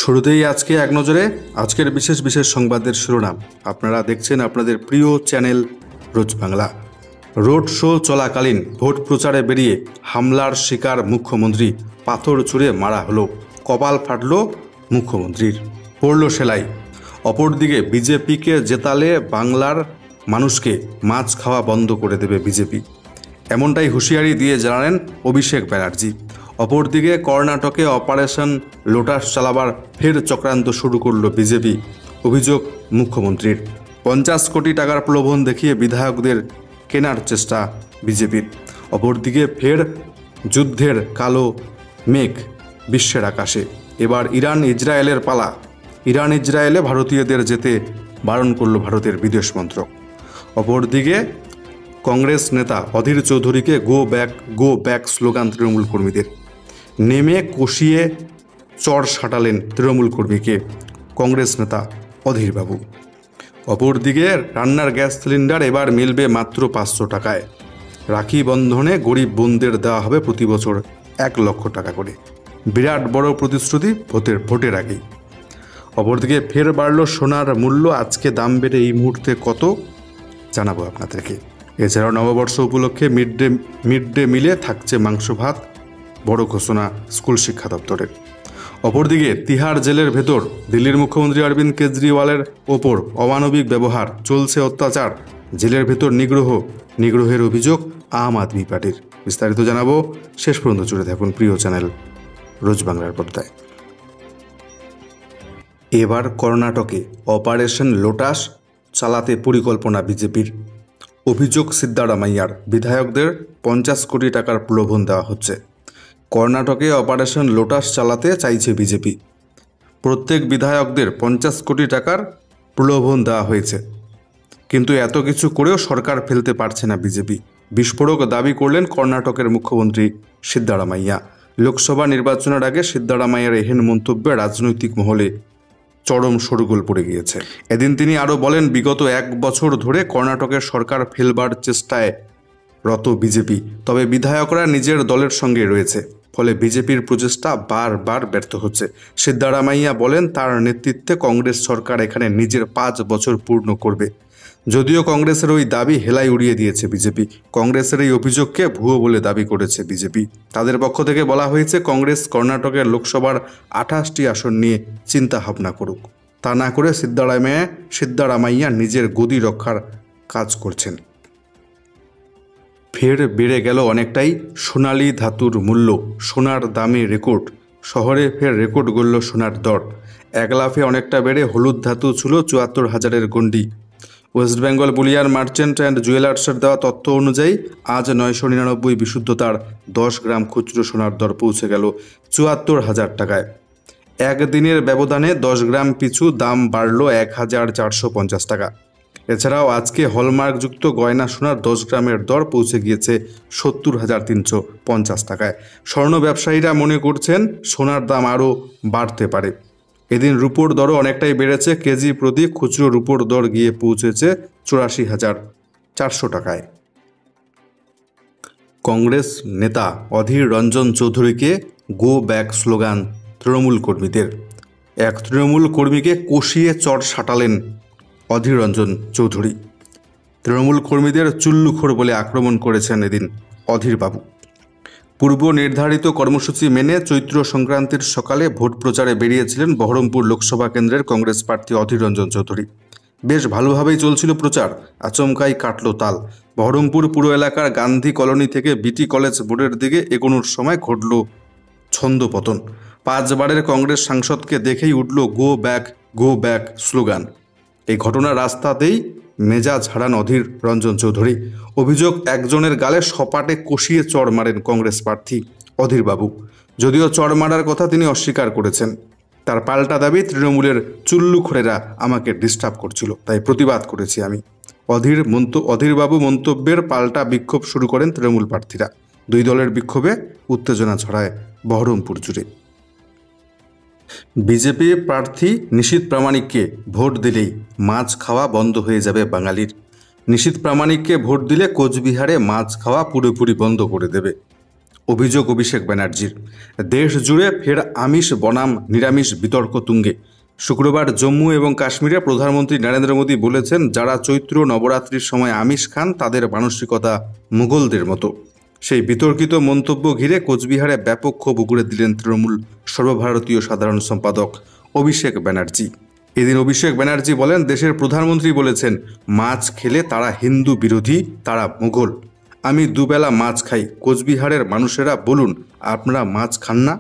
শুরুতেই আজকে এক নজরে আজকের বিশেষ বিশেষ সংবাদের শিরোনাম। আপনারা দেখছেন আপনাদের প্রিয় চ্যানেল রোজ বাংলা। রোড শো চলাকালীন ভোট প্রচারে বেরিয়ে হামলার শিকার মুখ্যমন্ত্রী, পাথর ছুঁড়ে মারা হলো, কপাল ফাটল মুখ্যমন্ত্রীর, পড়ল সেলাই। অপরদিকে বিজেপিকে জেতালে বাংলার মানুষকে মাছ খাওয়া বন্ধ করে দেবে বিজেপি, এমনটাই হুঁশিয়ারি দিয়ে জানালেন অভিষেক ব্যানার্জি। অপরদিকে কর্ণাটকে অপারেশন লোটাস চালাবার ফের চক্রান্ত শুরু করল বিজেপি, অভিযোগ মুখ্যমন্ত্রীর। 50 কোটি টাকার প্রলোভন দেখিয়ে বিধায়কদের কেনার চেষ্টা বিজেপির। অপরদিকে ফের যুদ্ধের কালো মেঘ বিশ্বের আকাশে। এবার ইরান ইসরায়েলের পালা। ইরান ইসরায়েলে ভারতীয়দের যেতে বারণ করল ভারতের বিদেশ মন্ত্রক। অপরদিকে কংগ্রেস নেতা অধীর চৌধুরীকে গো ব্যাক স্লোগান তৃণমূল কর্মীদের। নেমে কষিয়ে চড় সাঁটালেন তৃণমূল কর্মীকে কংগ্রেস নেতা অধীরবাবু। অপরদিকে রান্নার গ্যাস সিলিন্ডার এবার মিলবে মাত্র 500 টাকায়। রাখি বন্ধনে গরিব বোনদের দেওয়া হবে প্রতি বছর 1 লক্ষ টাকা করে। বিরাট বড় প্রতিশ্রুতি ভোটের আগেই। অপরদিকে ফের বাড়ল সোনার মূল্য। আজকে দাম বেড়ে এই মুহূর্তে কত জানাবো আপনাদেরকে। এছাড়াও নববর্ষ উপলক্ষে মিড ডে মিলে থাকছে মাংস ভাত, বড় ঘোষণা স্কুল শিক্ষা দপ্তরের। অপরদিকে তিহার জেলের ভেতর দিল্লির মুখ্যমন্ত্রী অরবিন্দ কেজরিওয়ালের ওপর অমানবিক ব্যবহার, চলছে অত্যাচার, জেলের ভেতর নিগ্রহের অভিযোগ আম আদমি পার্টির। বিস্তারিত জানাবো, শেষ পর্যন্ত জুড়ে থাকুন প্রিয় চ্যানেল রোজ বাংলার পর্দায়। এবার কর্ণাটকে অপারেশন লোটাস চালাতে পরিকল্পনা বিজেপির, অভিযোগ সিদ্ধারামাইয়ার। বিধায়কদের 50 কোটি টাকার প্রলোভন দেওয়া হচ্ছে। কর্ণাটকে অপারেশন লোটাস চালাতে চাইছে বিজেপি। প্রত্যেক বিধায়কদের 50 কোটি টাকার প্রলোভন দেওয়া হয়েছে, কিন্তু এত কিছু করেও সরকার ফেলতে পারছে না বিজেপি। বিস্ফোরক দাবি করলেন কর্ণাটকের মুখ্যমন্ত্রী সিদ্ধারামাইয়া। লোকসভা নির্বাচনের আগে সিদ্ধারামাইয়ার এহেন মন্তব্যে রাজনৈতিক মহলে চরম শোরগোল পড়ে গিয়েছে। এদিন তিনি আরও বলেন, বিগত 1 বছর ধরে কর্ণাটকের সরকার ফেলবার চেষ্টায় রত বিজেপি, তবে বিধায়করা নিজের দলের সঙ্গে রয়েছে, ফলে বিজেপির প্রচেষ্টা বারবার ব্যর্থ হচ্ছে। সিদ্ধারামাইয়া বলেন, তার নেতৃত্বে কংগ্রেস সরকার এখানে নিজের 5 বছর পূর্ণ করবে। যদিও কংগ্রেসের ওই দাবি হেলাই উড়িয়ে দিয়েছে বিজেপি। কংগ্রেসের এই অভিযোগকে ভুয়ো বলে দাবি করেছে বিজেপি। তাদের পক্ষ থেকে বলা হয়েছে, কংগ্রেস কর্ণাটকের লোকসভার 28টি আসন নিয়ে চিন্তা ভাবনা করুক, তা না করে সিদ্ধারামাইয়া নিজের গদি রক্ষার কাজ করছেন। ফের বেড়ে গেল অনেকটাই সোনালী ধাতুর মূল্য, সোনার দামে রেকর্ড। শহরে ফের রেকর্ড গড়ল সোনার দর। 1 লাফে অনেকটা বেড়ে হলুদ ধাতু ছিল 74,000-এর গণ্ডি। West Bengal bullion merchant and জুয়েলার্সের দেওয়া তথ্য অনুযায়ী আজ 999 বিশুদ্ধতার 10 গ্রাম খুচরো সোনার দর পৌঁছে গেল 74,000 টাকায়। একদিনের ব্যবধানে 10 গ্রাম পিছু দাম বাড়ল 1,450 টাকা। এছাড়াও আজকে হলমার্কযুক্ত গয়না সোনার 10 গ্রামের দর পৌঁছে গিয়েছে 70,350 টাকায়। স্বর্ণ ব্যবসায়ীরা মনে করছেন সোনার দাম আরও বাড়তে পারে। এদিন রূপোর দরও অনেকটাই বেড়েছে। কেজি প্রতি খুচরো রূপোর দর গিয়ে পৌঁছেছে 84,400 টাকায়। কংগ্রেস নেতা অধীর রঞ্জন চৌধুরীকে গো ব্যাক স্লোগান তৃণমূল কর্মীদের। এক তৃণমূল কর্মীকে কষিয়ে চড় সাঁটালেন অধীর রঞ্জন চৌধুরী। তৃণমূল কর্মীদের চুল্লুখোর বলে আক্রমণ করেছেন এদিন অধীরবাবু। পূর্ব নির্ধারিত কর্মসূচি মেনে চৈত্র সংক্রান্তির সকালে ভোট প্রচারে বেরিয়েছিলেন বহরমপুর লোকসভা কেন্দ্রের কংগ্রেস প্রার্থী অধীর রঞ্জন চৌধুরী। বেশ ভালোভাবেই চলছিল প্রচার, আচমকাই কাটল তাল। বহরমপুর পুর এলাকার গান্ধী কলোনি থেকে বিটি কলেজ বোর্ডের দিকে এগোনোর সময় ঘটল ছন্দপতন। 5 বারের কংগ্রেস সাংসদকে দেখেই উঠল গো ব্যাক স্লোগান। এই ঘটনা রাস্তাতেই মেজাজ হারান অধীর রঞ্জন চৌধুরী। অভিযোগ, একজনের গালে সপাটে কষিয়ে চড় মারেন কংগ্রেস প্রার্থী অধীরবাবু। যদিও চড় মারার কথা তিনি অস্বীকার করেছেন। তার পাল্টা দাবি, তৃণমূলের চুল্লুখোরেরা আমাকে ডিস্টার্ব করছিল, তাই প্রতিবাদ করেছি আমি। অধীরবাবু মন্তব্যের পাল্টা বিক্ষোভ শুরু করেন তৃণমূল প্রার্থীরা। 2 দলের বিক্ষোভে উত্তেজনা ছড়ায় বহরমপুর জুড়ে। বিজেপি প্রার্থী নিশীথ প্রামাণিককে ভোট দিলেই মাছ খাওয়া বন্ধ হয়ে যাবে বাঙালির। নিশীথ প্রামাণিককে ভোট দিলে কোচবিহারে মাছ খাওয়া পুরোপুরি বন্ধ করে দেবে। অভিযোগ অভিষেক ব্যানার্জির। দেশ জুড়ে ফের আমিষ বনাম নিরামিষ বিতর্ক তুঙ্গে। শুক্রবার জম্মু এবং কাশ্মীরে প্রধানমন্ত্রী নরেন্দ্র মোদী বলেছেন, যারা চৈত্র নবরাত্রির সময় আমিষ খান তাদের মানসিকতা মুঘলদের মতো। সেই বিতর্কিত মন্তব্য ঘিরে কোচবিহারে ব্যাপক ক্ষোভ উগরে দিলেন তৃণমূল সর্বভারতীয় সাধারণ সম্পাদক অভিষেক ব্যানার্জি। এদিন অভিষেক ব্যানার্জি বলেন, দেশের প্রধানমন্ত্রী বলেছেন মাছ খেলে তারা হিন্দু বিরোধী, তারা মুঘল। আমি দুবেলা মাছ খাই, কোচবিহারের মানুষেরা বলুন আপনারা মাছ খান না?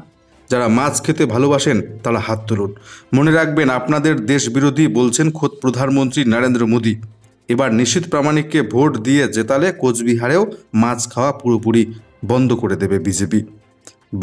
যারা মাছ খেতে ভালোবাসেন তারা হাত তুলুন। মনে রাখবেন, আপনাদের দেশ বিরোধী বলছেন খোদ প্রধানমন্ত্রী নরেন্দ্র মোদী। এবার নিশীথ প্রামাণিককে ভোট দিয়ে জেতালে কোচবিহারেও মাছ খাওয়া পুরোপুরি বন্ধ করে দেবে বিজেপি।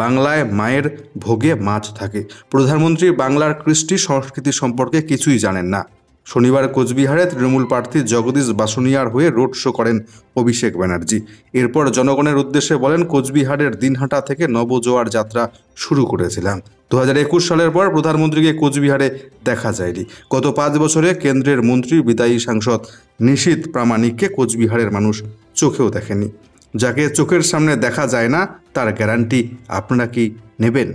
বাংলায় মায়ের ভোগে মাছ থাকে। প্রধানমন্ত্রী বাংলার কৃষ্টি সংস্কৃতি সম্পর্কে কিছুই জানেন না। শনিবার কোচবিহারে তৃণমূল প্রার্থী জগদীশ বাসুনিয়ার হয়ে রোড শো করেন অভিষেক ব্যানার্জি। এরপর জনগণের উদ্দেশ্যে বলেন, কোচবিহারের দিনহাটা থেকে নবজোয়ার যাত্রা শুরু করেছিলাম। 2021 সালের পর প্রধানমন্ত্রীকে কোচবিহারে দেখা যায়নি। গত 5 বছরে কেন্দ্রের মন্ত্রী, বিদায়ী সাংসদ নিশীথ প্রামাণিককে কোচবিহারের মানুষ চোখেও দেখেনি। যাকে চোখের সামনে দেখা যায় না তার গ্যারান্টি আপনারা কি নেবেন?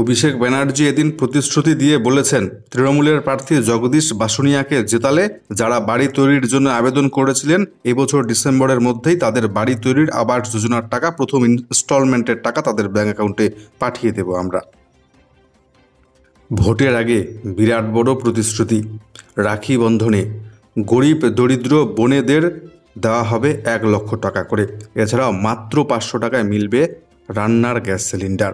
অভিষেক ব্যানার্জি এদিন প্রতিশ্রুতি দিয়ে বলেছেন, তৃণমূলের প্রার্থী জগদীশ বাসুনিয়াকে জেতালে যারা বাড়ি তৈরির জন্য আবেদন করেছিলেন এবছর ডিসেম্বরের মধ্যেই তাদের বাড়ি তৈরির আবাস যোজনার টাকা, প্রথম ইনস্টলমেন্টের টাকা তাদের ব্যাঙ্ক অ্যাকাউন্টে পাঠিয়ে দেব আমরা। ভোটের আগে বিরাট বড় প্রতিশ্রুতি। রাখি বন্ধনে গরিব দরিদ্র বোনেদের দেওয়া হবে 1 লক্ষ টাকা করে। এছাড়াও মাত্র 500 টাকায় মিলবে রান্নার গ্যাস সিলিন্ডার।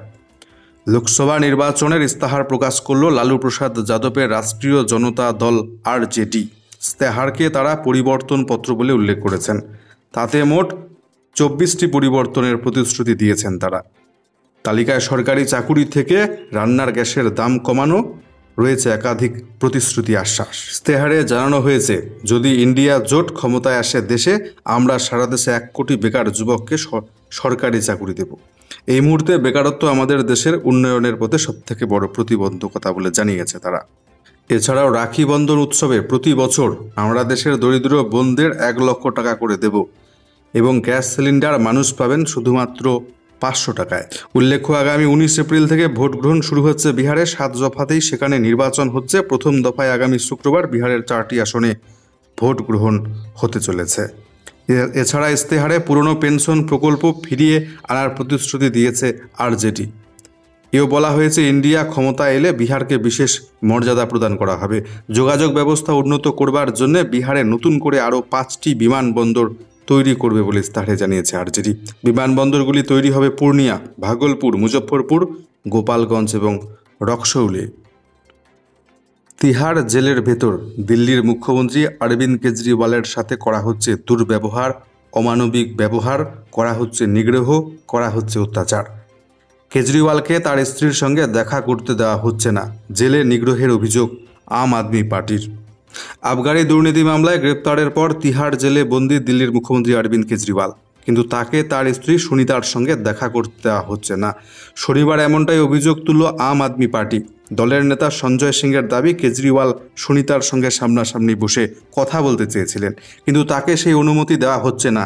লোকসভা নির্বাচনের ইস্তাহার প্রকাশ করল লালু প্রসাদ যাদবের রাষ্ট্রীয় জনতা দল আরজেডি। ইস্তাহারকে তারা পরিবর্তন পত্র বলে উল্লেখ করেছেন। তাতে মোট 24টি পরিবর্তনের প্রতিশ্রুতি দিয়েছেন তারা। তালিকায় সরকারি চাকুরি থেকে রান্নার গ্যাসের দাম কমানো রয়েছে একাধিক প্রতিশ্রুতি, আশ্বাস। ইস্তেহারে জানানো হয়েছে, যদি ইন্ডিয়া জোট ক্ষমতায় আসে দেশে, আমরা সারা দেশে 1 কোটি বেকার যুবককে সরকারি চাকুরি দেব। এই মুহূর্তে বেকারত্ব আমাদের দেশের উন্নয়নের পথে সবথেকে বড় প্রতিবন্ধকতা বলে জানিয়েছে তারা। এছাড়াও রাখি বন্ধন উৎসবে প্রতি বছর আমরা দেশের দরিদ্র বোনদের 1 লক্ষ টাকা করে দেব এবং গ্যাস সিলিন্ডার মানুষ পাবেন শুধুমাত্র 500 টাকায়। উল্লেখ্য, আগামী 19 এপ্রিল থেকে ভোট গ্রহণ শুরু হচ্ছে বিহারে। 7 দফাতেই সেখানে নির্বাচন হচ্ছে। প্রথম দফায় আগামী শুক্রবার বিহারের 4টি আসনে ভোট গ্রহণ হতে চলেছে। এছাড়া ইস্তেহারে পুরনো পেনশন প্রকল্প ফিরিয়ে আনার প্রতিশ্রুতি দিয়েছে আরজেডি। এও বলা হয়েছে, ইন্ডিয়া ক্ষমতা এলে বিহারকে বিশেষ মর্যাদা প্রদান করা হবে। যোগাযোগ ব্যবস্থা উন্নত করবার জন্য বিহারে নতুন করে আরও 5টি বিমানবন্দর তৈরি করবে বলে ইস্তাহারে জানিয়েছে আরজেডি। বিমানবন্দরগুলি তৈরি হবে পূর্ণিয়া, ভাগলপুর, মুজফ্ফরপুর, গোপালগঞ্জ এবং রক্সৌলে। তিহার জেলের ভেতর দিল্লির মুখ্যমন্ত্রী অরবিন্দ কেজরিওয়ালের সাথে করা হচ্ছে দুর্ব্যবহার, অমানবিক ব্যবহার, করা হচ্ছে নিগ্রহ, করা হচ্ছে অত্যাচার। কেজরিওয়ালকে তার স্ত্রীর সঙ্গে দেখা করতে দেওয়া হচ্ছে না। জেলে নিগ্রহের অভিযোগ আম আদমি পার্টির। আবগারি দুর্নীতি মামলায় গ্রেপ্তারের পর তিহার জেলে বন্দী দিল্লির মুখ্যমন্ত্রী অরবিন্দ কেজরিওয়াল, কিন্তু তাকে তার স্ত্রী সুনিতার সঙ্গে দেখা করতে দেওয়া হচ্ছে না। শনিবার এমনটাই অভিযোগ তুলল আম আদমি পার্টি। দলের নেতা সঞ্জয় সিংয়ের দাবি, কেজরিওয়াল সুনিতার সঙ্গে সামনাসামনি বসে কথা বলতে চেয়েছিলেন, কিন্তু তাকে সেই অনুমতি দেওয়া হচ্ছে না।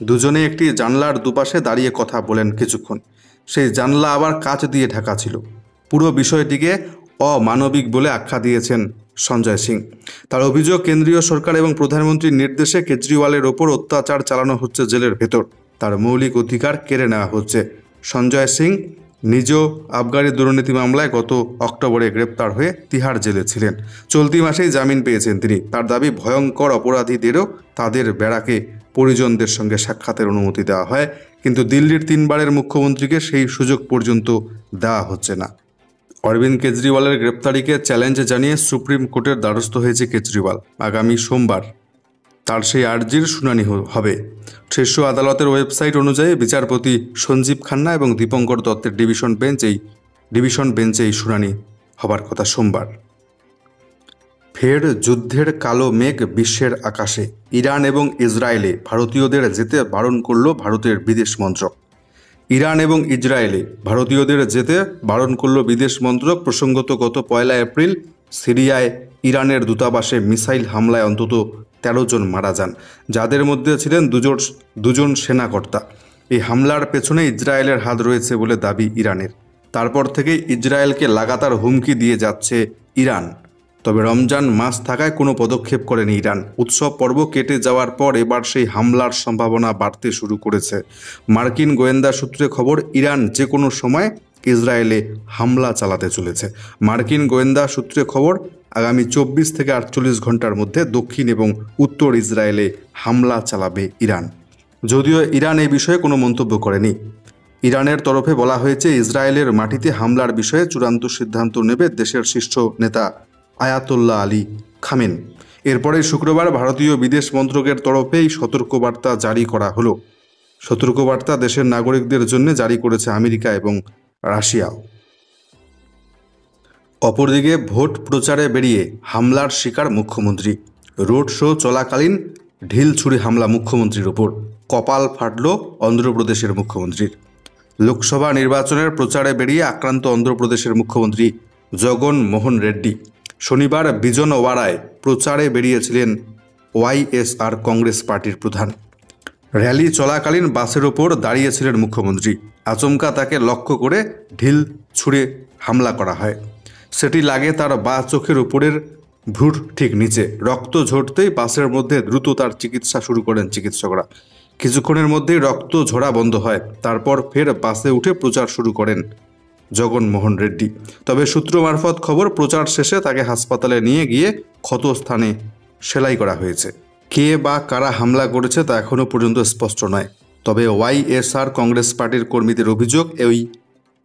দুজনে একটি জানলার দুপাশে দাঁড়িয়ে কথা বলেন কিছুক্ষণ। সেই জানলা আবার কাঁচ দিয়ে ঢাকা ছিল। পুরো বিষয়টিকে অমানবিক বলে আখ্যা দিয়েছেন সঞ্জয় সিং। তার অভিযোগ, কেন্দ্রীয় সরকার এবং প্রধানমন্ত্রীর নির্দেশে কেজরিওয়ালের ওপর অত্যাচার চালানো হচ্ছে জেলের ভেতর। তার মৌলিক অধিকার কেড়ে নেওয়া হচ্ছে। সঞ্জয় সিং নিজেও আবগারি দুর্নীতি মামলায় গত অক্টোবরে গ্রেপ্তার হয়ে তিহার জেলে ছিলেন। চলতি মাসেই জামিন পেয়েছেন তিনি। তার দাবি, ভয়ঙ্কর অপরাধীদেরও তাদের ব্যারাকে পরিজনদের সঙ্গে সাক্ষাতের অনুমতি দেওয়া হয়, কিন্তু দিল্লির 3 বারের মুখ্যমন্ত্রীকে সেই সুযোগ পর্যন্ত দেওয়া হচ্ছে না। অরবিন্দ কেজরিওয়ালের গ্রেপ্তারিকে চ্যালেঞ্জ জানিয়ে সুপ্রিম কোর্টের দ্বারস্থ হয়েছে কেজরিওয়াল। আগামী সোমবার তার সেই আর্জির শুনানি হবে। শীর্ষ আদালতের ওয়েবসাইট অনুযায়ী বিচারপতি সঞ্জীব খান্না এবং দীপঙ্কর দত্তের ডিভিশন বেঞ্চে এই শুনানি হবার কথা সোমবার। ফের যুদ্ধের কালো মেঘ বিশ্বের আকাশে। ইরান এবং ইসরায়েলে ভারতীয়দের যেতে বারণ করল ভারতের বিদেশ মন্ত্রক। ইরান এবং ইসরায়েলে ভারতীয়দের যেতে বারণ করল বিদেশ মন্ত্রক। প্রসঙ্গত, গত 1 এপ্রিল সিরিয়ায় ইরানের দূতাবাসে মিসাইল হামলায় অন্তত 13 জন মারা যান, যাদের মধ্যে ছিলেন দুজন সেনাকর্তা। এই হামলার পেছনে ইসরায়েলের হাত রয়েছে বলে দাবি ইরানের। তারপর থেকেই ইসরায়েলকে লাগাতার হুমকি দিয়ে যাচ্ছে ইরান। তবে রমজান মাস থাকায় কোনো পদক্ষেপ করেনি ইরান। উৎসব পর্ব কেটে যাওয়ার পর এবার সেই হামলার সম্ভাবনা বাড়তে শুরু করেছে। মার্কিন গোয়েন্দা সূত্রে খবর, ইরান যে কোনো সময় ইসরায়েলে হামলা চালাতে চলেছে। মার্কিন গোয়েন্দা সূত্রে খবর, আগামী 24 থেকে 48 ঘন্টার মধ্যে দক্ষিণ এবং উত্তর ইসরায়েলে হামলা চালাবে ইরান। যদিও ইরান এই বিষয়ে কোনো মন্তব্য করেনি। ইরানের তরফে বলা হয়েছে, ইসরায়েলের মাটিতে হামলার বিষয়ে চূড়ান্ত সিদ্ধান্ত নেবে দেশের শীর্ষ নেতা আয়াতুল্লাহ আলী খামেনি। এরপরে শুক্রবার ভারতীয় বিদেশ মন্ত্রকের তরফে এই সতর্কবার্তা জারি করা হলো। সতর্কবার্তা দেশের নাগরিকদের জন্য জারি করেছে আমেরিকা এবং রাশিয়াও। অপরদিকে ভোট প্রচারে বেরিয়ে হামলার শিকার মুখ্যমন্ত্রী। রোড শো চলাকালীন ঢিল ছুরি হামলা মুখ্যমন্ত্রীর ওপর। কপাল ফাটল অন্ধ্রপ্রদেশের মুখ্যমন্ত্রীর। লোকসভা নির্বাচনের প্রচারে বেরিয়ে আক্রান্ত অন্ধ্রপ্রদেশের মুখ্যমন্ত্রী জগন মোহন রেড্ডি। শনিবার বিজনওয়াড়ায় প্রচারে বেরিয়েছিলেন ওয়াইএসআর কংগ্রেস পার্টির প্রধান। র্যালি চলাকালীন বাসের ওপর দাঁড়িয়েছিলেন মুখ্যমন্ত্রী। আচমকা তাকে লক্ষ্য করে ঢিল ছুঁড়ে হামলা করা হয়। সেটি লাগে তার বাঁ চোখের উপরের ভ্রুর ঠিক নিচে। রক্ত ঝরতেই বাসের মধ্যে দ্রুত তার চিকিৎসা শুরু করেন চিকিৎসকরা। কিছুক্ষণের মধ্যেই রক্ত ঝরা বন্ধ হয়। তারপর ফের বাসে উঠে প্রচার শুরু করেন জগনমোহন রেড্ডি। তবে সূত্র মারফত খবর, প্রচার শেষে তাকে হাসপাতালে নিয়ে গিয়ে ক্ষত স্থানে সেলাই করা হয়েছে। কে বা কারা হামলা করেছে তা এখনও পর্যন্ত স্পষ্ট নয়। তবে ওয়াইএসআর কংগ্রেস পার্টির কর্মীদের অভিযোগ,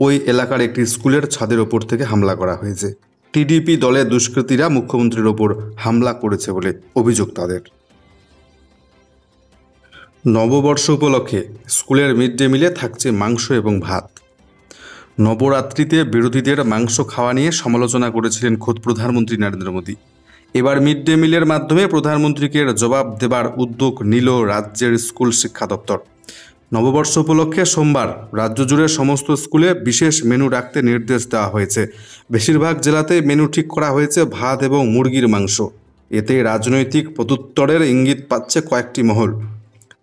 ওই এলাকার একটি স্কুলের ছাদের ওপর থেকে হামলা করা হয়েছে। টিডিপি দলের দুষ্কৃতীরা মুখ্যমন্ত্রীর ওপর হামলা করেছে বলে অভিযোগ তাদের। নববর্ষ উপলক্ষে স্কুলের মিড ডে মিলে থাকছে মাংস এবং ভাত। নবরাত্রিতে বিরোধীদের মাংস খাওয়া নিয়ে সমালোচনা করেছিলেন খোদ প্রধানমন্ত্রী নরেন্দ্র মোদী। এবার মিড ডে মিলের মাধ্যমে প্রধানমন্ত্রীকে জবাব দেবার উদ্যোগ নিল রাজ্যের স্কুল শিক্ষা দপ্তর। নববর্ষ উপলক্ষে সোমবার রাজ্য জুড়ে সমস্ত স্কুলে বিশেষ মেনু রাখতে নির্দেশ দেওয়া হয়েছে। বেশিরভাগ জেলাতে মেনু ঠিক করা হয়েছে ভাত এবং মুরগির মাংস। এতে রাজনৈতিক প্রত্যুত্তরের ইঙ্গিত পাচ্ছে কয়েকটি মহল।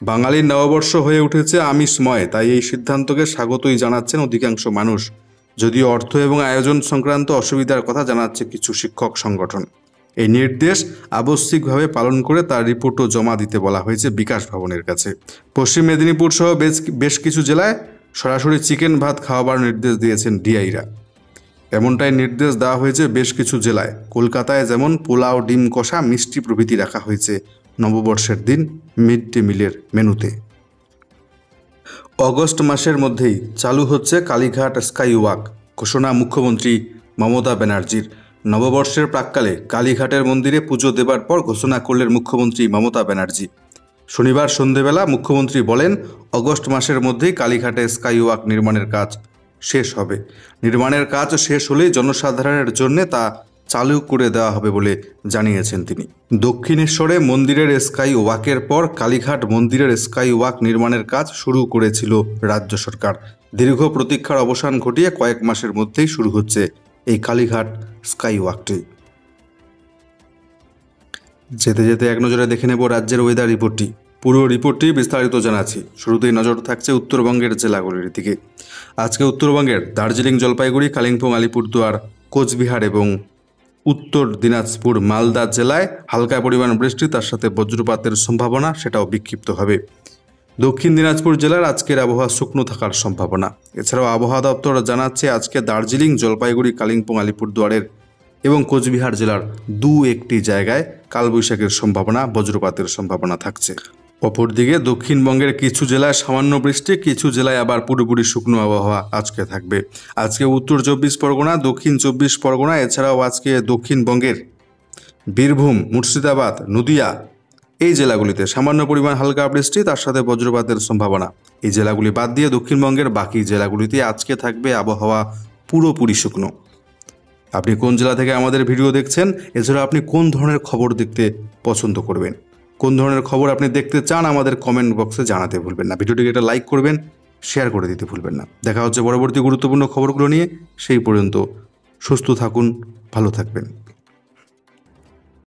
বাঙালির নববর্ষ হয়ে উঠেছে আমিষময়, তাই এই সিদ্ধান্তকে স্বাগতই জানাচ্ছেন অধিকাংশ মানুষ। যদিও অর্থ এবং আয়োজন সংক্রান্ত অসুবিধার কথা জানাচ্ছে কিছু শিক্ষক সংগঠন। এই নির্দেশ আবশ্যিকভাবে পালন করে তার রিপোর্টও জমা দিতে বলা হয়েছে বিকাশ ভবনের কাছে। পশ্চিম মেদিনীপুর সহ বেশ কিছু জেলায় সরাসরি চিকেন ভাত খাওয়াবার নির্দেশ দিয়েছেন ডিআইরা। এমনটাই নির্দেশ দেওয়া হয়েছে বেশ কিছু জেলায়। কলকাতায় যেমন পোলাও, ডিম কষা, মিষ্টি প্রভৃতি রাখা হয়েছে নববর্ষের দিন মিড ডে মিলের মেনুতে। অগস্ট মাসের মধ্যেই চালু হচ্ছে কালীঘাট স্কাই ওয়াক, ঘোষণা মুখ্যমন্ত্রী মমতা ব্যানার্জির। নববর্ষের প্রাক্কালে কালীঘাটের মন্দিরে পুজো দেবার পর ঘোষণা করলেন মুখ্যমন্ত্রী মমতা ব্যানার্জি। শনিবার সন্ধেবেলা মুখ্যমন্ত্রী বলেন, অগস্ট মাসের মধ্যেই কালীঘাটে স্কাই ওয়াক নির্মাণের কাজ শেষ হবে। নির্মাণের কাজ শেষ হলেই জনসাধারণের জন্য তা চালু করে দেওয়া হবে বলে জানিয়েছেন তিনি। দক্ষিণেশ্বরে মন্দিরের স্কাই ওয়াকের পর কালীঘাট মন্দিরের স্কাই ওয়াক নির্মাণের কাজ শুরু করেছিল রাজ্য সরকার। দীর্ঘ প্রতীক্ষার অবসান ঘটিয়ে কয়েক মাসের মধ্যেই শুরু হচ্ছে এই কালীঘাট স্কাই ওয়াকটি। যেতে যেতে এক নজরে দেখে নেব রাজ্যের ওয়েদার রিপোর্টটি। পুরো রিপোর্টটি বিস্তারিত জানাচ্ছি। শুরুতেই নজর থাকছে উত্তরবঙ্গের জেলাগুলির দিকে। আজকে উত্তরবঙ্গের দার্জিলিং, জলপাইগুড়ি, কালিম্পং, আলিপুরদুয়ার, কোচবিহার এবং উত্তর দিনাজপুর, মালদা জেলায় হালকা পরিমাণ বৃষ্টি, তার সাথে বজ্রপাতের সম্ভাবনা, সেটাও বিক্ষিপ্ত হবে। দক্ষিণ দিনাজপুর জেলার আজকের আবহাওয়া শুকনো থাকার সম্ভাবনা। এছাড়াও আবহাওয়া দপ্তর জানাচ্ছে আজকে দার্জিলিং, জলপাইগুড়ি, কালিম্পং, আলিপুরদুয়ারের এবং কোচবিহার জেলার একটি জায়গায় কালবৈশাখীর সম্ভাবনা, বজ্রপাতের সম্ভাবনা থাকছে। অপরদিকে দক্ষিণবঙ্গের কিছু জেলায় সামান্য বৃষ্টি, কিছু জেলায় আবার পুরোপুরি শুকনো আবহাওয়া আজকে থাকবে। আজকে উত্তর 24 পরগনা, দক্ষিণ 24 পরগনা, এছাড়াও আজকে দক্ষিণবঙ্গের বীরভূম, মুর্শিদাবাদ, নদিয়া এই জেলাগুলিতে সামান্য পরিমাণ হালকা বৃষ্টি, তার সাথে বজ্রপাতের সম্ভাবনা। এই জেলাগুলি বাদ দিয়ে দক্ষিণবঙ্গের বাকি জেলাগুলিতে আজকে থাকবে আবহাওয়া পুরোপুরি শুকনো। আপনি কোন জেলা থেকে আমাদের ভিডিও দেখছেন, এছাড়া আপনি কোন ধরনের খবর দেখতে পছন্দ করবেন, কোন ধরনের খবর আপনি দেখতে চান, আমাদের কমেন্ট বক্সে জানাতে ভুলবেন না। ভিডিওটিকে একটা লাইক করবেন, শেয়ার করে দিতে ভুলবেন না। দেখা হচ্ছে পরবর্তী গুরুত্বপূর্ণ খবরগুলো নিয়ে। সেই পর্যন্ত সুস্থ থাকুন, ভালো থাকবেন।